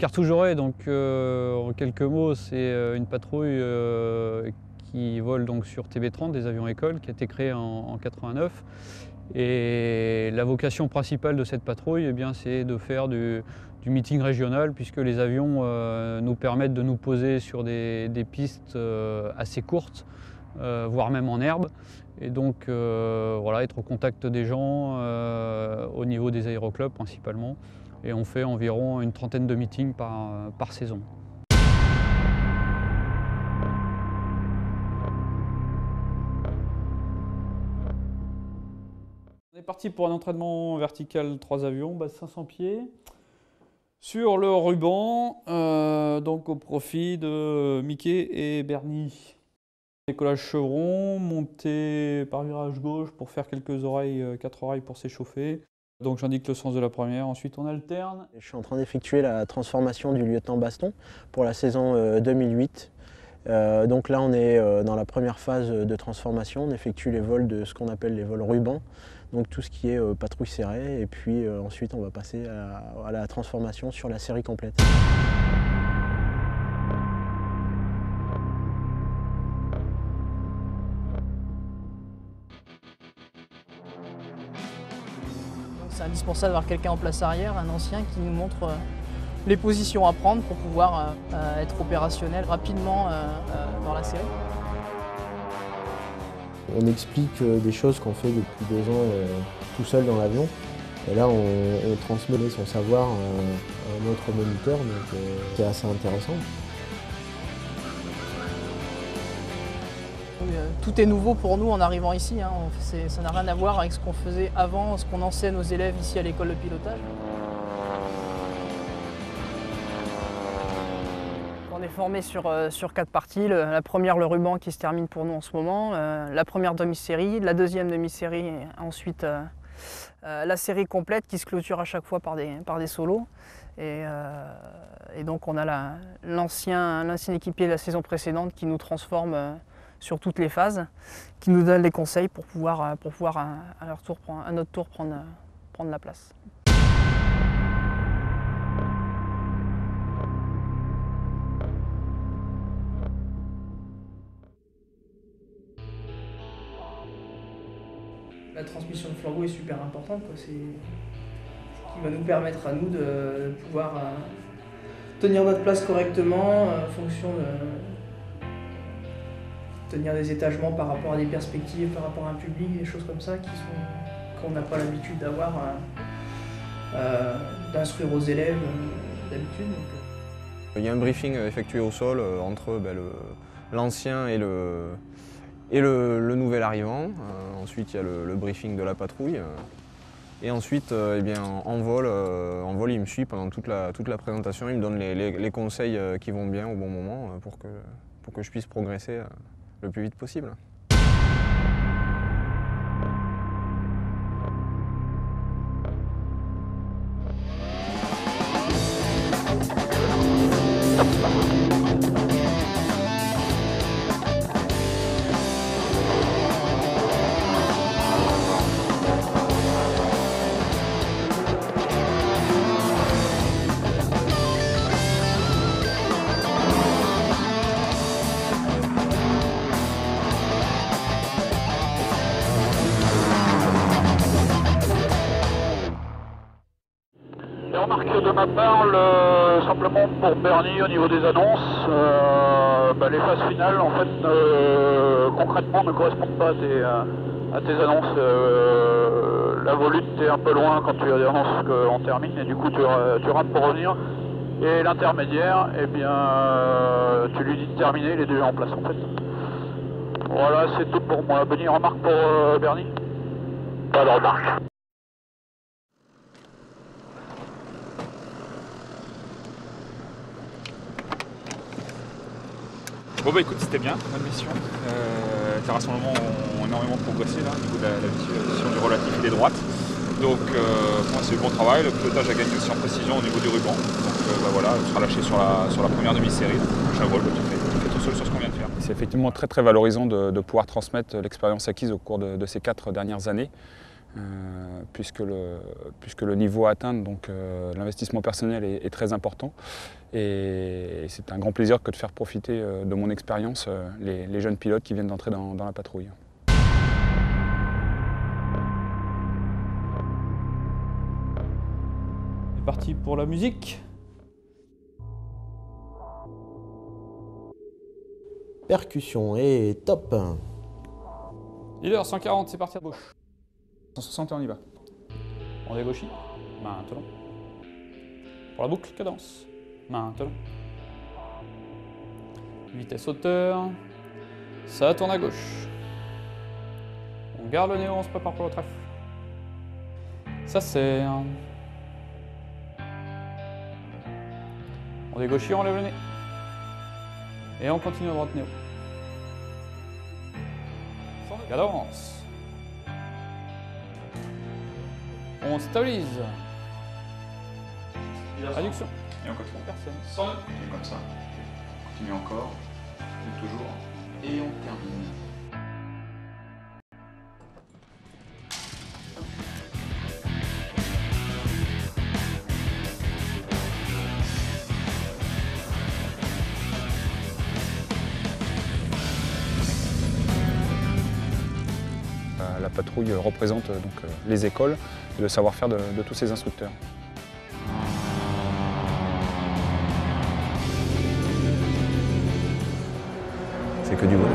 Cartouche dorée, donc en quelques mots, c'est une patrouille qui vole donc sur TB30, des avions écoles, qui a été créée en 89. Et la vocation principale de cette patrouille, c'est de faire du meeting régional, puisque les avions nous permettent de nous poser sur des pistes assez courtes, voire même en herbe. Et donc être au contact des gens au niveau des aéroclubs principalement. Et on fait environ une trentaine de meetings par saison. On est parti pour un entraînement vertical 3 avions, base 500 pieds, sur le ruban, donc au profit de Mickey et Bernie. Décollage chevron, montée par virage gauche pour faire quelques oreilles, 4 oreilles pour s'échauffer. Donc j'indique le sens de la première, ensuite on alterne. Je suis en train d'effectuer la transformation du lieutenant Baston pour la saison 2008. Donc là on est dans la première phase de transformation, on effectue les vols de ce qu'on appelle les vols rubans, donc tout ce qui est patrouille serrée, et puis ensuite on va passer à la transformation sur la série complète. C'est indispensable d'avoir quelqu'un en place arrière, un ancien qui nous montre les positions à prendre pour pouvoir être opérationnel rapidement dans la série. On explique des choses qu'on fait depuis 2 ans tout seul dans l'avion. Et là on transmet son savoir à notre moniteur, donc c'est assez intéressant. Tout est nouveau pour nous en arrivant ici, hein. Ça n'a rien à voir avec ce qu'on faisait avant, ce qu'on enseigne aux élèves ici à l'école de pilotage. On est formé sur 4 parties. La première, le ruban qui se termine pour nous en ce moment, la première demi-série, la deuxième demi-série, ensuite la série complète qui se clôture à chaque fois par des solos. Et donc on a l'ancien équipier de la saison précédente qui nous transforme sur toutes les phases, qui nous donne les conseils pour pouvoir à notre tour prendre la place. La transmission de flambeau est super importante, quoi. C'est ce qui va nous permettre à nous de pouvoir tenir notre place correctement en fonction de tenir des étagements par rapport à des perspectives, par rapport à un public, des choses comme ça qu'on n'a pas l'habitude d'avoir, d'instruire aux élèves d'habitude. Il y a un briefing effectué au sol entre l'ancien et le nouvel arrivant. Ensuite il y a le briefing de la patrouille. Et ensuite en vol il me suit pendant toute la présentation, il me donne les conseils qui vont bien au bon moment pour que je puisse progresser le plus vite possible. Remarque de ma part, simplement pour Bernie au niveau des annonces, les phases finales en fait concrètement ne correspondent pas à tes annonces. La volute est un peu loin quand tu annonces qu'on termine et du coup tu rates pour revenir. Et l'intermédiaire, tu lui dis de terminer, il est déjà en place en fait. Voilà, c'est tout pour moi. Bonne remarque pour Bernie? Pas de remarque. Bon écoute, c'était bien, bonne mission. Terrassement ont énormément progressé là, au niveau de la vision du relatif et des droites. Donc pour moi c'est du bon travail, le pilotage a gagné aussi en précision au niveau du ruban. Donc voilà, on sera lâché sur la première demi-série. Prochain vol, tu fais tout seul sur ce qu'on vient de faire. C'est effectivement très valorisant de pouvoir transmettre l'expérience acquise au cours de ces 4 dernières années. puisque le niveau à atteindre, donc l'investissement personnel est très important. Et c'est un grand plaisir que de faire profiter de mon expérience les jeunes pilotes qui viennent d'entrer dans la patrouille. C'est parti pour la musique. Percussion et top. Leader 140, c'est parti à gauche. 160 et on y va. On dégauchit. Maintenant. Pour la boucle, cadence. Maintenant. Vitesse hauteur. Ça tourne à gauche. On garde le néo, on se prépare pour le trèfle. Ça serre. On dégauchit, on lève le nez. Et on continue à droite néo. Cadence. On stabilise. Réduction. Et on continue. Personne. 109. Et comme ça. On continue encore. Et toujours. Et on termine. La patrouille représente donc les écoles et le savoir-faire de tous ces instructeurs. C'est que du bonheur.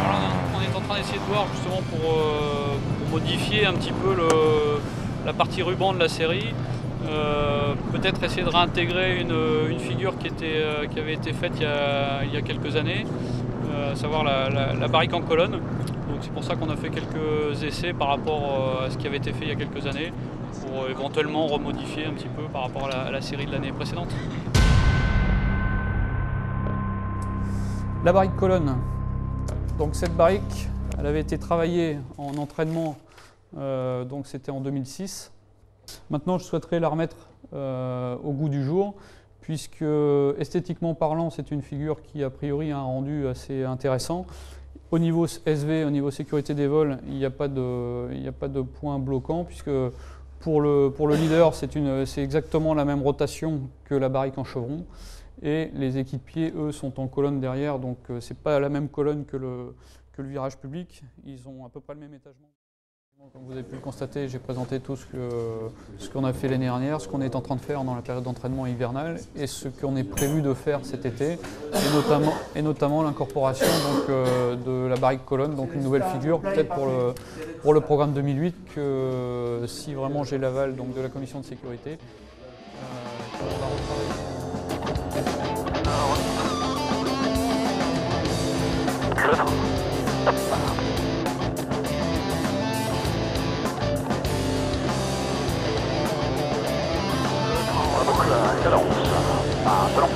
Alors, on est en train d'essayer de voir justement pour modifier un petit peu la partie ruban de la série. Peut-être essayer de réintégrer une figure qui avait été faite il y a quelques années, à savoir la barrique en colonne. Donc c'est pour ça qu'on a fait quelques essais par rapport à ce qui avait été fait il y a quelques années, pour éventuellement remodifier un petit peu par rapport à la série de l'année précédente. La barrique colonne. Donc cette barrique, elle avait été travaillée en entraînement, donc c'était en 2006. Maintenant, je souhaiterais la remettre au goût du jour, puisque esthétiquement parlant, c'est une figure qui a priori a un rendu assez intéressant. Au niveau SV, au niveau sécurité des vols, il n'y a pas de point bloquant, puisque pour le leader, c'est exactement la même rotation que la barrique en chevron. Et les équipiers, eux, sont en colonne derrière, donc ce n'est pas la même colonne que le virage public. Ils ont à peu près le même étagement. Comme vous avez pu le constater, j'ai présenté tout ce qu'on a fait l'année dernière, ce qu'on est en train de faire dans la période d'entraînement hivernale et ce qu'on est prévu de faire cet été, et notamment l'incorporation de la barrique colonne, donc une nouvelle figure, peut-être pour le programme 2008, que si vraiment j'ai l'aval de la commission de sécurité, on va retravailler. Cadence. Maintenant.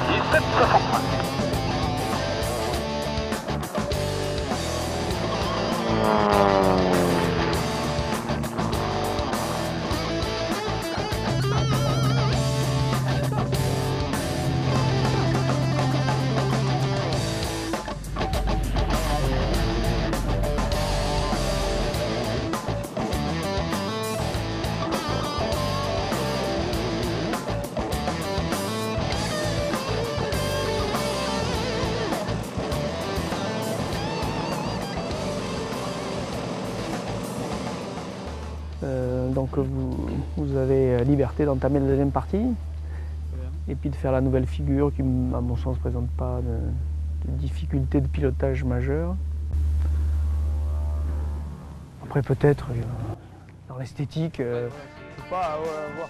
17,65. Donc vous avez liberté d'entamer la deuxième partie et puis de faire la nouvelle figure qui, à mon sens, ne présente pas de difficulté de pilotage majeure. Après peut-être dans l'esthétique, je ne sais pas, voir.